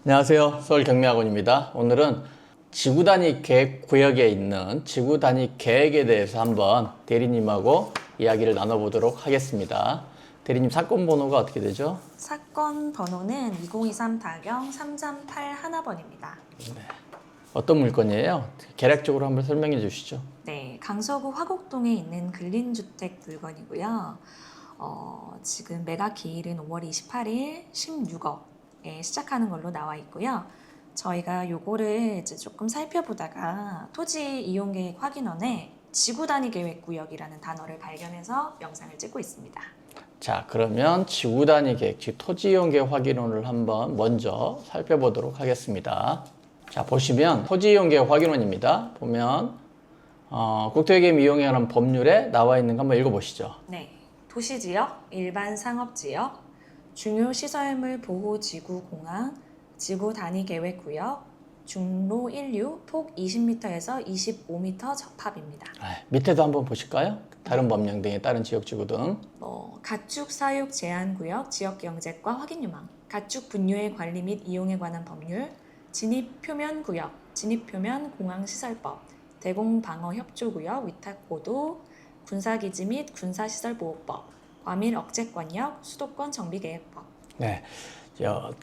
안녕하세요. 서울경미학원입니다. 오늘은 지구 단위 계획 구역에 있는 지구 단위 계획에 대해서 한번 대리님하고 이야기를 나눠보도록 하겠습니다. 대리님 사건 번호가 어떻게 되죠? 사건 번호는 2023-338-1번입니다. 네. 어떤 물건이에요? 개략적으로 한번 설명해 주시죠. 네, 강서구 화곡동에 있는 근린주택 물건이고요. 지금 매각 기일은 5월 28일 16억에 시작하는 걸로 나와 있고요. 저희가 요거를 이제 조금 살펴보다가 토지 이용 계획 확인원에 지구 단위 계획 구역이라는 단어를 발견해서 영상을 찍고 있습니다. 자, 그러면 지구 단위 계획, 즉 토지 이용 계획 확인원을 한번 먼저 살펴보도록 하겠습니다. 자, 보시면 토지 이용 계획 확인원입니다. 보면 국토개발 이용에 관한 법률에 나와 있는 거 한번 읽어보시죠. 네, 도시지역, 일반 상업지역, 중요시설물 보호지구 공항, 지구 단위 계획 구역, 중로 1류, 폭 20m에서 25m 적합입니다. 밑에도 한번 보실까요? 다른 법령 등에 따른 지역지구 등. 가축 사육 제한 구역, 지역 경제과 확인 요망, 가축 분뇨의 관리 및 이용에 관한 법률, 진입 표면 구역, 진입 표면 공항 시설법, 대공 방어 협조 구역, 위탁 고도, 군사기지 및 군사시설 보호법, 과밀 억제권역, 수도권 정비 계획법. 네.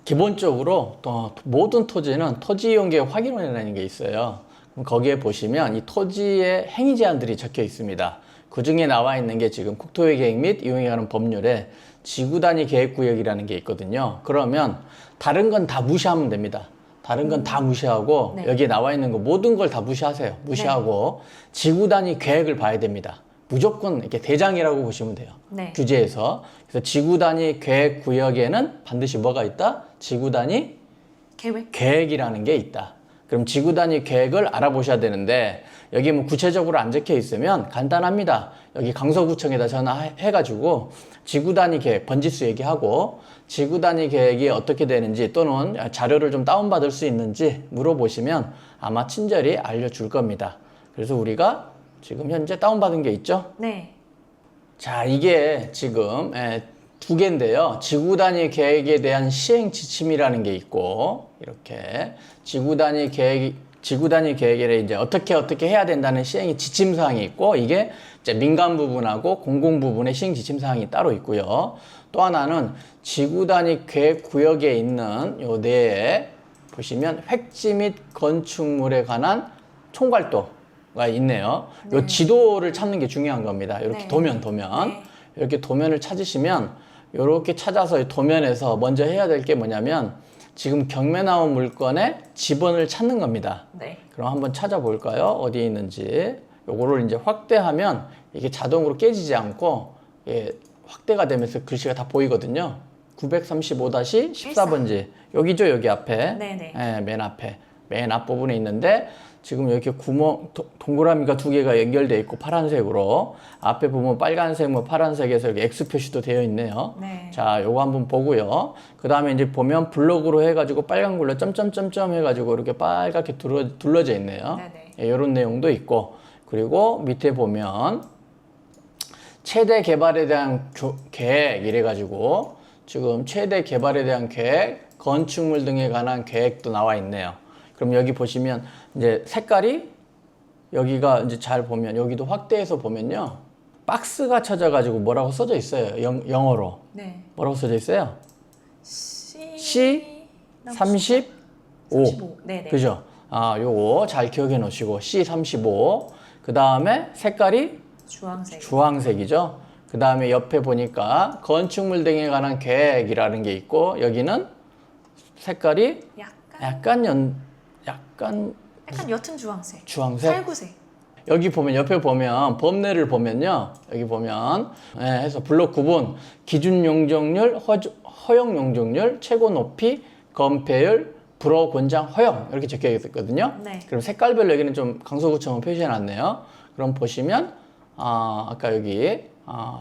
기본적으로 또 모든 토지는 토지 이용 계획 확인원이라는 게 있어요. 그럼 거기에 보시면 이 토지의 행위 제한들이 적혀 있습니다. 그 중에 나와 있는 게 지금 국토의 계획 및 이용에 관한 법률에 지구 단위 계획 구역이라는 게 있거든요. 그러면 다른 건 다 무시하면 됩니다. 다른 건 다 무시하고 네. 여기에 나와 있는 거 모든 걸 다 무시하세요. 무시하고 지구 단위 계획을 봐야 됩니다. 무조건 이렇게 대장이라고 보시면 돼요. 네. 규제에서. 그래서 지구 단위 계획 구역에는 반드시 뭐가 있다? 지구 단위 계획이라는 게 있다. 그럼 지구 단위 계획을 알아보셔야 되는데 여기 뭐 구체적으로 안 적혀 있으면 간단합니다. 여기 강서구청에다 전화해가지고 지구 단위 계획 번지수 얘기하고 지구 단위 계획이 어떻게 되는지 또는 자료를 좀 다운받을 수 있는지 물어보시면 아마 친절히 알려줄 겁니다. 그래서 우리가 지금 현재 다운받은 게 있죠? 네. 자, 이게 지금 두 개인데요. 지구 단위 계획에 대한 시행 지침이라는 게 있고, 이렇게 지구 단위 계획에 이제 어떻게 해야 된다는 시행 지침 사항이 있고, 이게 이제 민간 부분하고 공공 부분의 시행 지침 사항이 따로 있고요. 또 하나는 지구 단위 계획 구역에 있는 요 내에 보시면 획지 및 건축물에 관한 총괄도가 있네요. 네. 요 지도를 찾는 게 중요한 겁니다. 이렇게 네. 도면. 네. 이렇게 도면을 찾으시면 이렇게 찾아서 이 도면에서 먼저 해야 될 게 뭐냐면 지금 경매 나온 물건의 지번을 찾는 겁니다. 네. 그럼 한번 찾아볼까요? 어디에 있는지. 요거를 이제 확대하면 이게 자동으로 깨지지 않고 확대가 되면서 글씨가 다 보이거든요. 935-14번지. 여기죠, 여기 앞에. 네네. 맨 앞에. 맨 앞부분에 있는데 지금 이렇게 동그라미가 두 개가 연결되어 있고 파란색으로 앞에 보면 빨간색, 파란색에서 이렇게 X 표시도 되어 있네요. 네. 자, 요거 한번 보고요. 그 다음에 이제 보면 블록으로 해가지고 빨간 걸로 점점점점 해가지고 이렇게 빨갛게 둘러져 있네요. 네네. 이런 내용도 있고 그리고 밑에 보면 최대 개발에 대한 계획 이래가지고 지금 최대 개발에 대한 계획, 건축물 등에 관한 계획도 나와 있네요. 그럼 여기 보시면 이제 색깔이 여기가 이제 잘 보면 여기도 확대해서 보면요. 박스가 쳐져가지고 뭐라고 써져 있어요. 영어로. 네. 뭐라고 써져 있어요? C 35. 35. 네네. 그죠? 요거 잘 기억해 놓으시고 C35. 그 다음에 색깔이 주황색. 주황색이죠. 그 다음에 옆에 보니까 건축물 등에 관한 계획이라는 게 있고 여기는 색깔이 약간 옅은 주황색. 주황색? 살구색. 여기 보면 옆에 보면 법례를 보면요. 여기 보면 해서 블록 구분, 기준 용적률, 허용 용적률, 최고 높이, 건폐율, 불허 권장 허용 이렇게 적혀 있거든요. 네. 그럼 색깔별로 여기는 좀 강서구청은 표시해 놨네요. 그럼 보시면 아까 여기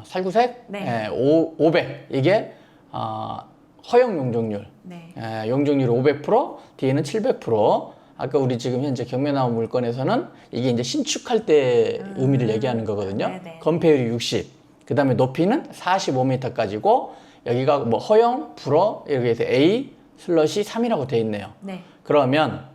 살구색 네. 500 이게 허용 용적률. 네. 용적률 500%, 뒤에는 700%. 아까 우리 지금 현재 경매 나온 물건에서는 이게 이제 신축할 때 의미를 얘기하는 거거든요. 네네. 건폐율이 60. 그 다음에 높이는 45m까지고 여기가 뭐 허용, 불허 이렇게 해서 A, 슬러시 3이라고 돼 있네요. 네. 그러면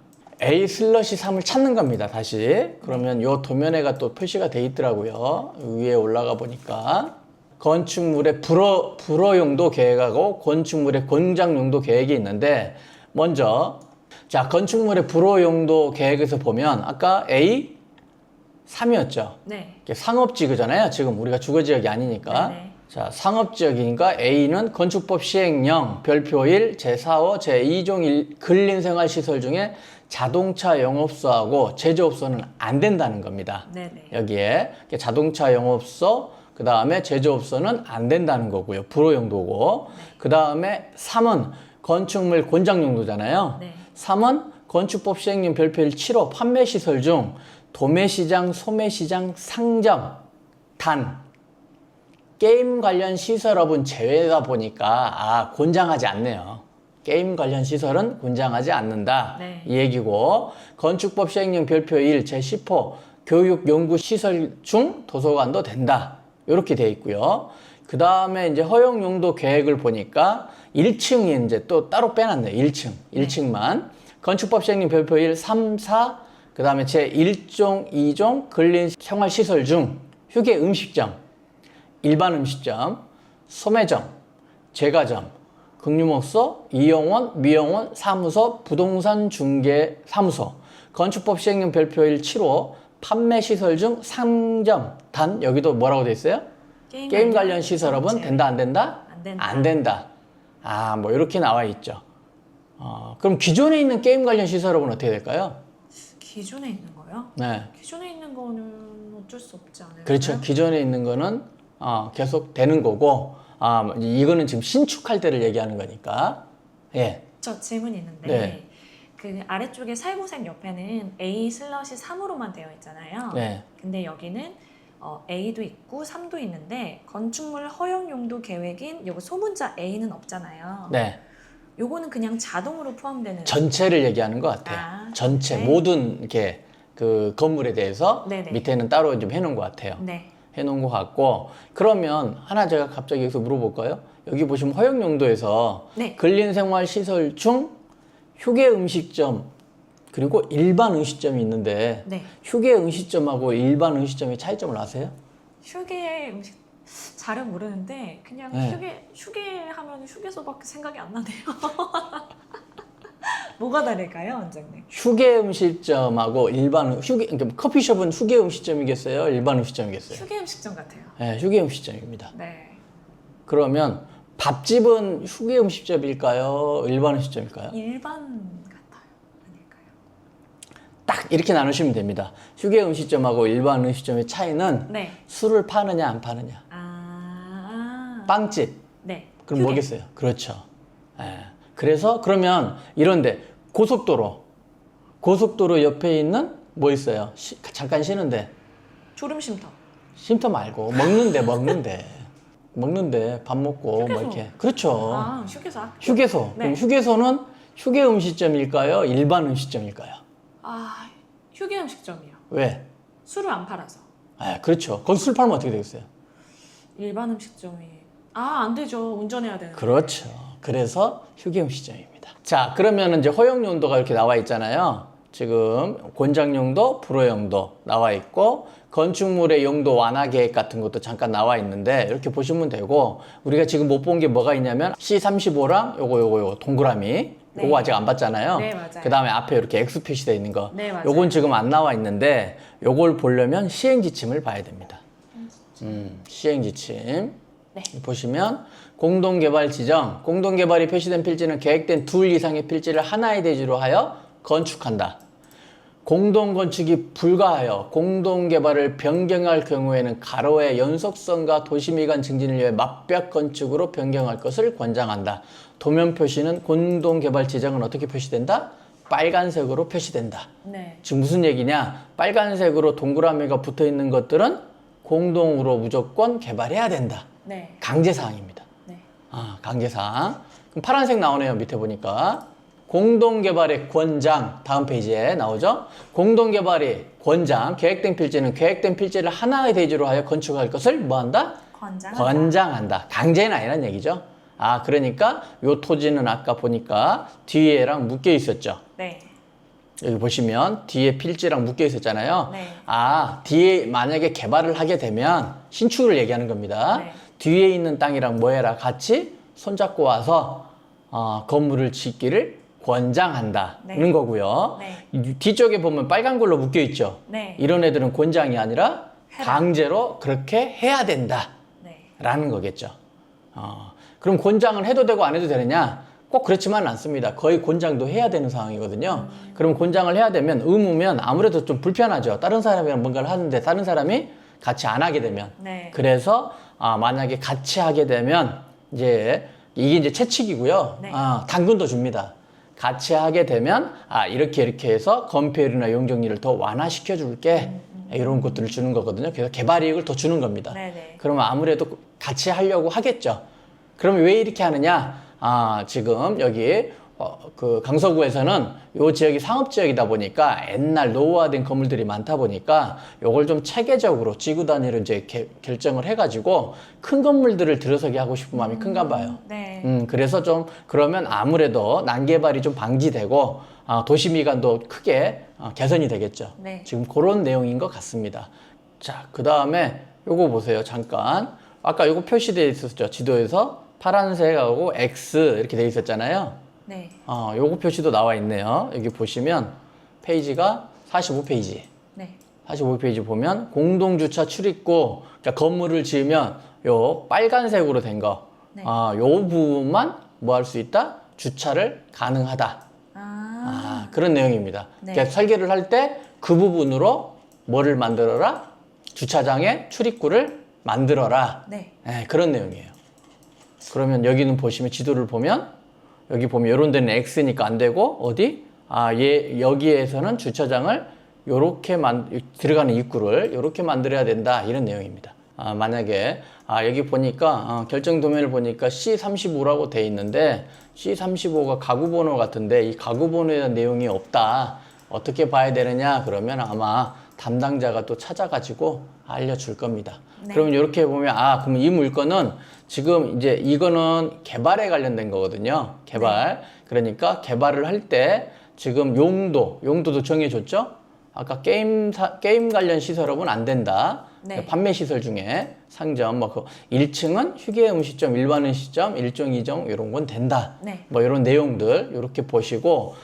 A 슬러시 3을 찾는 겁니다. 다시. 그러면 요 도면에가 또 표시가 돼 있더라고요. 위에 올라가 보니까 건축물의 불허용도 계획하고 건축물의 권장용도 계획이 있는데 먼저 자 건축물의 불허용도 계획에서 보면 아까 A 3이었죠. 네. 상업지구잖아요. 지금 우리가 주거지역이 아니니까. 네네. 자, 상업지역이니까 A는 건축법 시행령 별표 1 제4호 제2종 1 근린생활시설 중에 자동차 영업소하고 제조업소는 안 된다는 겁니다. 네네. 여기에 자동차 영업소 그 다음에 제조업소는 안 된다는 거고요. 불허용도고. 그 다음에 3은 건축물 권장용도잖아요. 네. 3은 건축법 시행령 별표 1 7호 판매시설 중 도매시장, 소매시장, 상점, 단 게임 관련 시설업은 제외다 보니까 권장하지 않네요. 게임 관련 시설은 권장하지 않는다. 네. 이 얘기고 건축법 시행령 별표 1 제10호 교육 연구 시설 중 도서관도 된다. 이렇게 돼 있고요. 그 다음에 이제 허용 용도 계획을 보니까 1층이 이제 또 따로 빼놨네요. 1층. 1층만. 건축법 시행령 별표 1 3, 4 그 다음에 제1종, 2종 근린 생활시설 중 휴게 음식점, 일반 음식점, 소매점, 제과점, 금융업소, 이용원, 미용원, 사무소, 부동산 중개 사무소, 건축법 시행령 별표 1 7호 판매시설 중 상점, 단 여기도 뭐라고 돼 있어요? 게임 관련 시설업은 된다, 안 된다? 안 된다. 안 된다. 뭐 이렇게 나와 있죠. 그럼 기존에 있는 게임 관련 시설업은 어떻게 될까요? 기존에 있는 거요? 네. 기존에 있는 거는 어쩔 수 없지 않을까요? 그렇죠. 기존에 있는 거는 계속 되는 거고, 이거는 지금 신축할 때를 얘기하는 거니까. 예. 저 질문이 있는데 네. 그 아래쪽에 살구색 옆에는 A 슬러시 3으로만 되어 있잖아요. 네. 근데 여기는 A도 있고 3도 있는데 건축물 허용 용도 계획인 요거 소문자 A는 없잖아요. 네. 요거는 그냥 자동으로 포함되는 전체를 얘기하는 것 같아요. 전체, 네. 모든 이렇게 그 건물에 대해서 네네. 밑에는 따로 좀 해놓은 것 같아요. 네. 해놓은 것 같고, 그러면 하나 제가 갑자기 여기서 물어볼까요? 여기 보시면 허용 용도에서 네. 근린생활시설 중 휴게 음식점 그리고 일반 음식점이 있는데 네. 휴게 음식점하고 일반 음식점의 차이점을 아세요? 휴게 음식 잘은 모르는데 그냥 네. 휴게 하면 휴게소밖에 생각이 안 나네요. 뭐가 다를까요, 원장님? 휴게 음식점하고 그러니까 커피숍은 휴게 음식점이겠어요? 일반 음식점이겠어요? 휴게 음식점 같아요. 네, 휴게 음식점입니다. 네. 그러면 밥집은 휴게 음식점일까요? 일반 음식점일까요? 일반 같아요. 아닐까요? 딱 이렇게 나누시면 됩니다. 휴게 음식점하고 일반 음식점의 차이는 네. 술을 파느냐 안 파느냐. 빵집. 빵집. 네. 그럼 휴게. 뭐겠어요? 그렇죠. 예. 그래서 그러면 이런데 고속도로 옆에 있는 뭐 있어요? 잠깐 쉬는데 졸음 쉼터. 쉼터 말고 먹는데 밥 먹고 휴게소. 뭐 이렇게 그렇죠. 휴게소. 휴게소. 네. 그럼 휴게소는 휴게 음식점일까요? 일반 음식점일까요? 휴게 음식점이요. 왜? 술을 안 팔아서. 그렇죠. 거기 술 팔면 어떻게 되겠어요? 일반 음식점이 안 되죠. 운전해야 되는데. 그렇죠. 그래서 휴게 음식점입니다. 자, 그러면 이제 허용 용도가 이렇게 나와 있잖아요. 지금 권장용도, 불허용도 나와 있고 건축물의 용도 완화 계획 같은 것도 잠깐 나와 있는데 이렇게 보시면 되고 우리가 지금 못 본 게 뭐가 있냐면 C35랑 요거 동그라미 네. 요거 아직 안 봤잖아요. 네, 맞아요. 그 다음에 앞에 이렇게 X 표시되어 있는 거. 네, 맞아요. 요건 지금 안 나와 있는데 요걸 보려면 시행지침을 봐야 됩니다. 시행지침. 네. 보시면 공동개발 지정, 공동개발이 표시된 필지는 계획된 둘 이상의 필지를 하나의 대지로 하여 건축한다. 공동건축이 불가하여 공동개발을 변경할 경우에는 가로의 연속성과 도시미관 증진을 위해 맞벽 건축으로 변경할 것을 권장한다. 도면 표시는 공동개발 지정은 어떻게 표시된다? 빨간색으로 표시된다. 네. 지금 무슨 얘기냐? 빨간색으로 동그라미가 붙어 있는 것들은 공동으로 무조건 개발해야 된다. 네. 강제사항입니다. 네. 강제사항. 그럼 파란색 나오네요. 밑에 보니까. 공동개발의 권장. 다음 페이지에 나오죠. 공동개발의 권장. 계획된 필지는 계획된 필지를 하나의 대지로 하여 건축할 것을 뭐한다? 권장한다. 권장한다. 강제는 아니란 얘기죠. 아, 그러니까 요 토지는 아까 보니까 뒤에랑 묶여 있었죠. 네. 여기 보시면 뒤에 필지랑 묶여 있었잖아요. 네. 아, 뒤에 만약에 개발을 하게 되면 신축을 얘기하는 겁니다. 네. 뒤에 있는 땅이랑 뭐 해라? 같이 손잡고 와서 건물을 짓기를 권장한다는 네. 거고요. 네. 이 뒤쪽에 보면 빨간 걸로 묶여 있죠. 네. 이런 애들은 권장이 아니라 해라. 강제로 그렇게 해야 된다라는 네. 거겠죠. 그럼 권장을 해도 되고 안 해도 되느냐? 꼭 그렇지만은 않습니다. 거의 권장도 해야 되는 상황이거든요. 그럼 권장을 해야 되면 의무면 아무래도 좀 불편하죠. 다른 사람이랑 뭔가를 하는데 다른 사람이 같이 안 하게 되면. 네. 그래서 만약에 같이 하게 되면 이제 이게 이제 채찍이고요. 네. 당근도 줍니다. 같이 하게 되면 이렇게 해서 건폐율이나 용적률을 더 완화시켜 줄게. 이런 것들을 주는 거거든요. 그래서 개발 이익을 더 주는 겁니다. 네네. 그러면 아무래도 같이 하려고 하겠죠. 그러면 왜 이렇게 하느냐? 지금 여기 그 강서구에서는 요 지역이 상업지역이다 보니까 옛날 노후화된 건물들이 많다 보니까 요걸 좀 체계적으로 지구 단위로 이제 결정을 해가지고 큰 건물들을 들어서게 하고 싶은 마음이 큰가 봐요. 네. 그래서 좀 그러면 아무래도 난개발이 좀 방지되고 도시 미관도 크게 개선이 되겠죠. 네. 지금 그런 내용인 것 같습니다. 자, 그 다음에 요거 보세요. 잠깐. 아까 요거 표시되어 있었죠. 지도에서 파란색하고 X 이렇게 되어 있었잖아요. 네. 요거 표시도 나와 있네요. 여기 보시면 페이지가 45페이지. 네. 45페이지 보면 공동주차 출입구, 그러니까 건물을 지으면 요 빨간색으로 된 거, 네. 요 부분만 뭐 할 수 있다? 주차를 가능하다. 그런 내용입니다. 네. 그러니까 설계를 할 때 그 부분으로 뭐를 만들어라? 주차장의 출입구를 만들어라. 네. 그런 내용이에요. 그러면 여기는 보시면 지도를 보면 여기 보면 이런 데는 X니까 안 되고 어디? 여기에서는 주차장을 요렇게 들어가는 입구를 요렇게 만들어야 된다. 이런 내용입니다. 만약에 여기 보니까 결정 도면을 보니까 C35라고 돼 있는데 C35가 가구 번호 같은데 이 가구 번호에 대한 내용이 없다. 어떻게 봐야 되느냐? 그러면 아마 담당자가 또 찾아가지고 알려줄 겁니다. 네. 그러면 이렇게 보면 그러면 이 물건은 지금 이제 이거는 개발에 관련된 거거든요. 개발. 그러니까 개발을 할 때 지금 용도도 정해줬죠? 아까 게임 관련 시설업은 안 된다. 네. 판매 시설 중에 상점, 1층은 휴게 음식점, 일반 음식점, 1종, 2종 이런 건 된다. 네. 이런 내용들 이렇게 보시고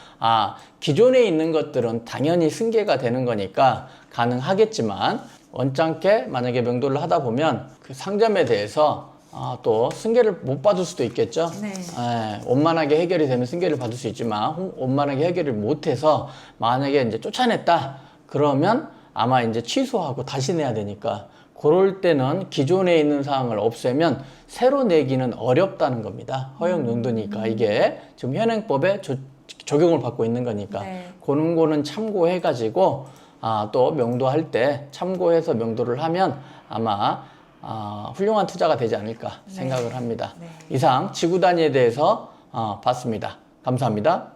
기존에 있는 것들은 당연히 승계가 되는 거니까 가능하겠지만 원장께 만약에 명도를 하다 보면 그 상점에 대해서 또 승계를 못 받을 수도 있겠죠. 네. 원만하게 해결이 되면 승계를 받을 수 있지만 원만하게 해결을 못해서 만약에 이제 쫓아냈다 그러면 아마 이제 취소하고 다시 내야 되니까 그럴 때는 기존에 있는 사항을 없애면 새로 내기는 어렵다는 겁니다. 허용 용도니까 이게 지금 현행법에 적용을 받고 있는 거니까 네. 그런 거는 참고해 가지고 또 명도할 때 참고해서 명도를 하면 아마 훌륭한 투자가 되지 않을까 생각을 합니다. 네. 이상 지구 단위에 대해서 봤습니다. 감사합니다.